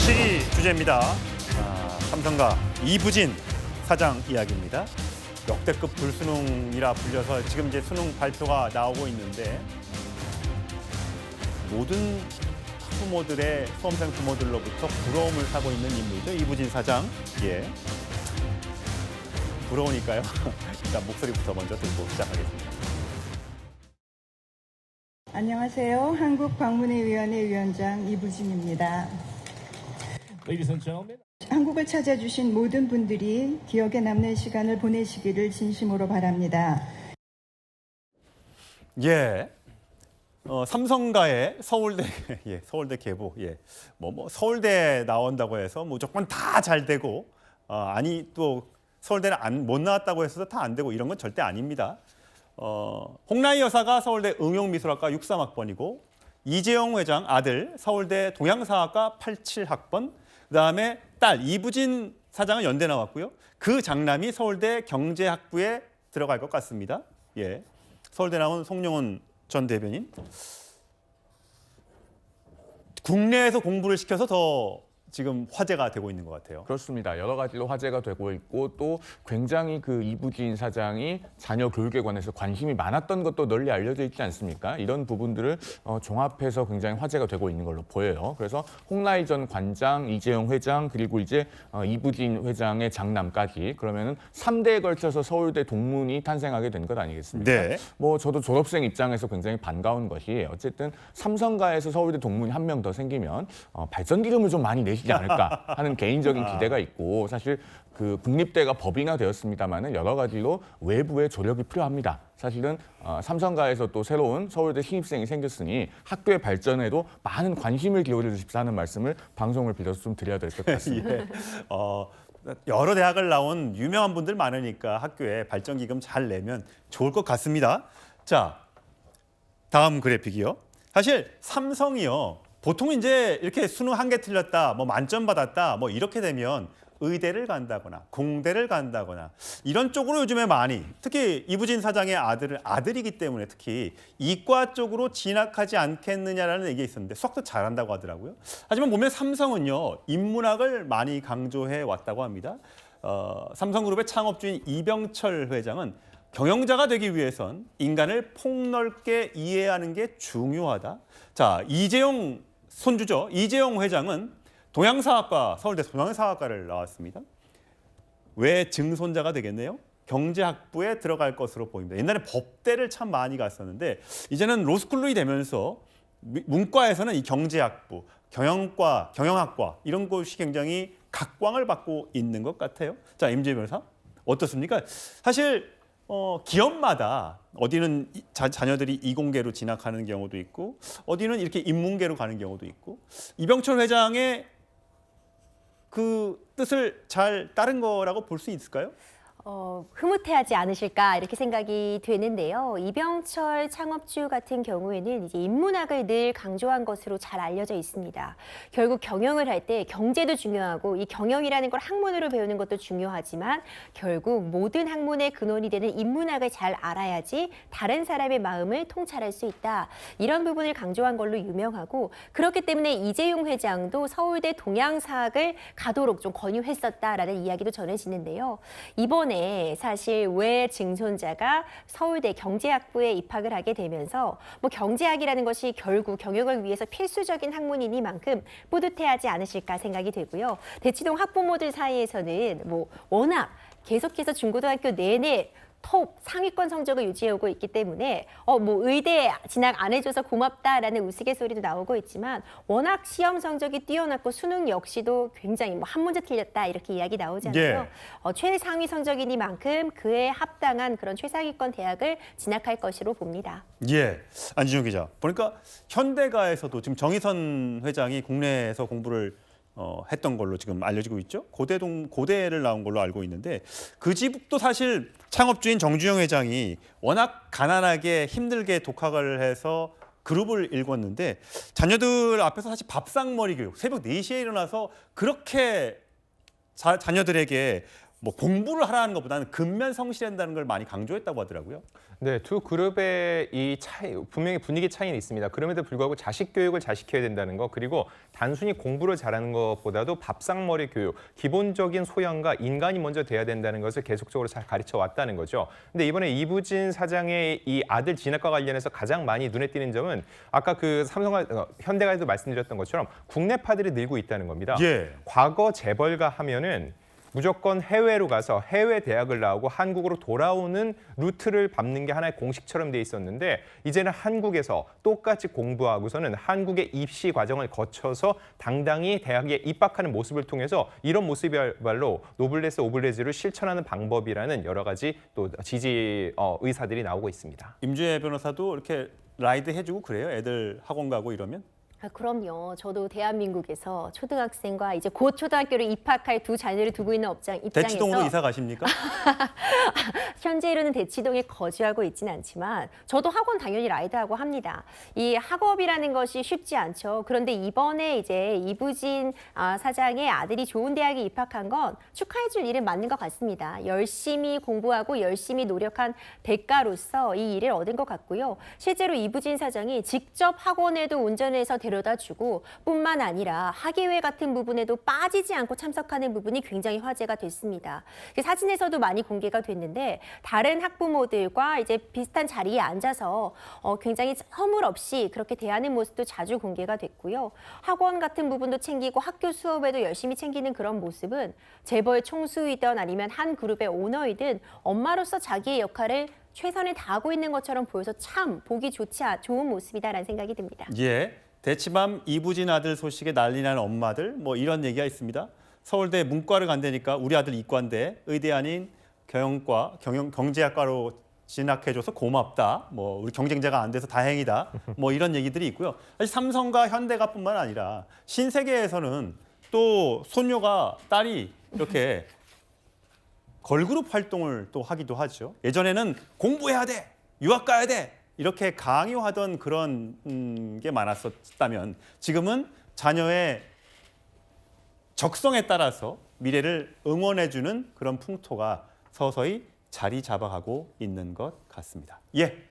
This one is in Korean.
제7위 주제입니다. 삼성가 이부진 사장 이야기입니다. 역대급 불수능이라 불려서 지금 이제 수능 발표가 나오고 있는데 모든 학부모들의 수험생 부모들로부터 부러움을 사고 있는 인물이죠. 이부진 사장. 예. 부러우니까요. 일단 목소리부터 먼저 듣고 시작하겠습니다. 안녕하세요. 한국방문회위원회 위원장 이부진입니다. Ladies and gentlemen. 한국을 찾아주신 모든 분들이 기억에 남는 시간을 보내시기를 진심으로 바랍니다. 예. 삼성가의 서울대, 예, 서울대 개보, 예. 서울대 나온다고 해서 무조건 다 잘 되고, 아니, 또 서울대는 못 나왔다고 해서 다 안 되고 이런 건 절대 아닙니다. 홍라희 여사가 서울대 응용미술학과 63학번이고, 이재용 회장 아들 서울대 동양사학과 87학번, 그다음에 딸 이부진 사장은 연대 나왔고요. 그 장남이 서울대 경제학부에 들어갈 것 같습니다. 예. 서울대 나온 송영훈 전 대변인. 국내에서 공부를 시켜서 더 지금 화제가 되고 있는 것 같아요. 그렇습니다. 여러 가지로 화제가 되고 있고 또 굉장히 그 이부진 사장이 자녀 교육에 관해서 관심이 많았던 것도 널리 알려져 있지 않습니까? 이런 부분들을 종합해서 굉장히 화제가 되고 있는 걸로 보여요. 그래서 홍라희 전 관장, 이재용 회장 그리고 이제 이부진 회장의 장남까지 그러면은 3대에 걸쳐서 서울대 동문이 탄생하게 된 것 아니겠습니까? 네. 저도 졸업생 입장에서 굉장히 반가운 것이 어쨌든 삼성가에서 서울대 동문이 한 명 더 생기면 발전 기금을 좀 많이 내시지 않을까 하는 개인적인 기대가 있고 사실 그 국립대가 법인화되었습니다만은 여러 가지로 외부의 조력이 필요합니다. 사실은 삼성가에서 또 새로운 서울대 신입생이 생겼으니 학교의 발전에도 많은 관심을 기울여 주십사 하는 말씀을 방송을 빌어서 좀 드려야 될 것 같습니다. 예. 여러 대학을 나온 유명한 분들 많으니까 학교에 발전 기금 잘 내면 좋을 것 같습니다. 자, 다음 그래픽이요. 사실 삼성이요. 보통 이제 이렇게 수능 한 개 틀렸다, 만점 받았다, 이렇게 되면 의대를 간다거나 공대를 간다거나 이런 쪽으로 요즘에 많이, 특히 이부진 사장의 아들이기 때문에 특히 이과 쪽으로 진학하지 않겠느냐라는 얘기가 있었는데 수학도 잘한다고 하더라고요. 하지만 보면 삼성은요, 인문학을 많이 강조해 왔다고 합니다. 삼성그룹의 창업주인 이병철 회장은 경영자가 되기 위해선 인간을 폭넓게 이해하는 게 중요하다. 자, 이재용 손주죠. 이재용 회장은 동양사학과, 서울대 동양사학과를 나왔습니다. 왜 증손자가 되겠네요? 경제학부에 들어갈 것으로 보입니다. 옛날에 법대를 참 많이 갔었는데 이제는 로스쿨이 되면서 문과에서는 이 경제학부, 경영과, 경영학과 이런 곳이 굉장히 각광을 받고 있는 것 같아요. 자, 임재 변호사 어떻습니까? 사실 기업마다 어디는 자녀들이 이공계로 진학하는 경우도 있고 어디는 이렇게 인문계로 가는 경우도 있고 이병철 회장의 그 뜻을 잘 따른 거라고 볼 수 있을까요? 흐뭇해하지 않으실까 이렇게 생각이 되는데요. 이병철 창업주 같은 경우에는 이제 인문학을 늘 강조한 것으로 잘 알려져 있습니다. 결국 경영을 할 때 경제도 중요하고 이 경영이라는 걸 학문으로 배우는 것도 중요하지만 결국 모든 학문의 근원이 되는 인문학을 잘 알아야지 다른 사람의 마음을 통찰할 수 있다. 이런 부분을 강조한 걸로 유명하고 그렇기 때문에 이재용 회장도 서울대 동양사학을 가도록 좀 권유했었다라는 이야기도 전해지는데요. 이번에 사실 왜 증손자가 서울대 경제학부에 입학을 하게 되면서 경제학이라는 것이 결국 경영을 위해서 필수적인 학문이니만큼 뿌듯해하지 않으실까 생각이 되고요. 대치동 학부모들 사이에서는 워낙 계속해서 중고등학교 내내 톱 상위권 성적을 유지해오고 있기 때문에 의대 진학 안 해줘서 고맙다라는 우스갯소리도 나오고 있지만 워낙 시험 성적이 뛰어났고 수능 역시도 굉장히 한 문제 틀렸다 이렇게 이야기 나오잖아요. 예. 최상위 성적이니만큼 그에 합당한 그런 최상위권 대학을 진학할 것으로 봅니다. 예, 안진용 기자. 보니까 현대가에서도 지금 정의선 회장이 국내에서 공부를 했던 걸로 지금 알려지고 있죠. 고대를 나온 걸로 알고 있는데 그 집도 사실 창업주인 정주영 회장이 워낙 가난하게 힘들게 독학을 해서 그룹을 일궜는데 자녀들 앞에서 사실 밥상머리 교육, 새벽 4시에 일어나서 그렇게 자녀들에게 뭐 공부를 하라는 것보다는 근면성실한다는 걸 많이 강조했다고 하더라고요. 네, 두 그룹의 이 차이, 분명히 분위기 차이는 있습니다. 그럼에도 불구하고 자식 교육을 잘 시켜야 된다는 거, 그리고 단순히 공부를 잘하는 것보다도 밥상머리 교육, 기본적인 소양과 인간이 먼저 돼야 된다는 것을 계속적으로 잘 가르쳐 왔다는 거죠. 근데 이번에 이부진 사장의 이 아들 진학과 관련해서 가장 많이 눈에 띄는 점은 아까 그 현대가에도 말씀드렸던 것처럼 국내파들이 늘고 있다는 겁니다. 예. 과거 재벌가 하면은 무조건 해외로 가서 해외 대학을 나오고 한국으로 돌아오는 루트를 밟는 게 하나의 공식처럼 돼 있었는데 이제는 한국에서 똑같이 공부하고서는 한국의 입시 과정을 거쳐서 당당히 대학에 입학하는 모습을 통해서 이런 모습이야말로 노블레스 오블레즈를 실천하는 방법이라는 여러 가지 또 지지 의사들이 나오고 있습니다. 임주혜 변호사도 이렇게 라이드 해주고 그래요? 애들 학원 가고 이러면? 아, 그럼요. 저도 대한민국에서 초등학생과 이제 곧 초등학교를 입학할 두 자녀를 두고 있는 입장에서 대치동으로 이사 가십니까? 현재로는 대치동에 거주하고 있지는 않지만 저도 학원 당연히 라이드하고 합니다. 이 학업이라는 것이 쉽지 않죠. 그런데 이번에 이제 이부진 사장의 아들이 좋은 대학에 입학한 건 축하해줄 일은 맞는 것 같습니다. 열심히 공부하고 열심히 노력한 대가로서 이 일을 얻은 것 같고요. 실제로 이부진 사장이 직접 학원에도 운전해서 데려다주고 뿐만 아니라 학예회 같은 부분에도 빠지지 않고 참석하는 부분이 굉장히 화제가 됐습니다. 사진에서도 많이 공개가 됐는데 다른 학부모들과 이제 비슷한 자리에 앉아서 굉장히 허물없이 그렇게 대하는 모습도 자주 공개가 됐고요. 학원 같은 부분도 챙기고 학교 수업에도 열심히 챙기는 그런 모습은 재벌 총수이든 아니면 한 그룹의 오너이든 엄마로서 자기의 역할을 최선을 다하고 있는 것처럼 보여서 참 보기 좋은 모습이다라는 생각이 듭니다. 예. 대치밤 이부진 아들 소식에 난리 나는 엄마들 뭐 이런 얘기가 있습니다. 서울대 문과를 간다니까 우리 아들 이과인데 의대 아닌 경제학과로 진학해줘서 고맙다. 뭐 우리 경쟁자가 안 돼서 다행이다. 뭐 이런 얘기들이 있고요. 사실 삼성과 현대가뿐만 아니라 신세계에서는 또 손녀가 딸이 이렇게 걸그룹 활동을 또 하기도 하죠. 예전에는 공부해야 돼, 유학 가야 돼. 이렇게 강요하던 그런 게 많았었다면 지금은 자녀의 적성에 따라서 미래를 응원해주는 그런 풍토가 서서히 자리 잡아가고 있는 것 같습니다. 예.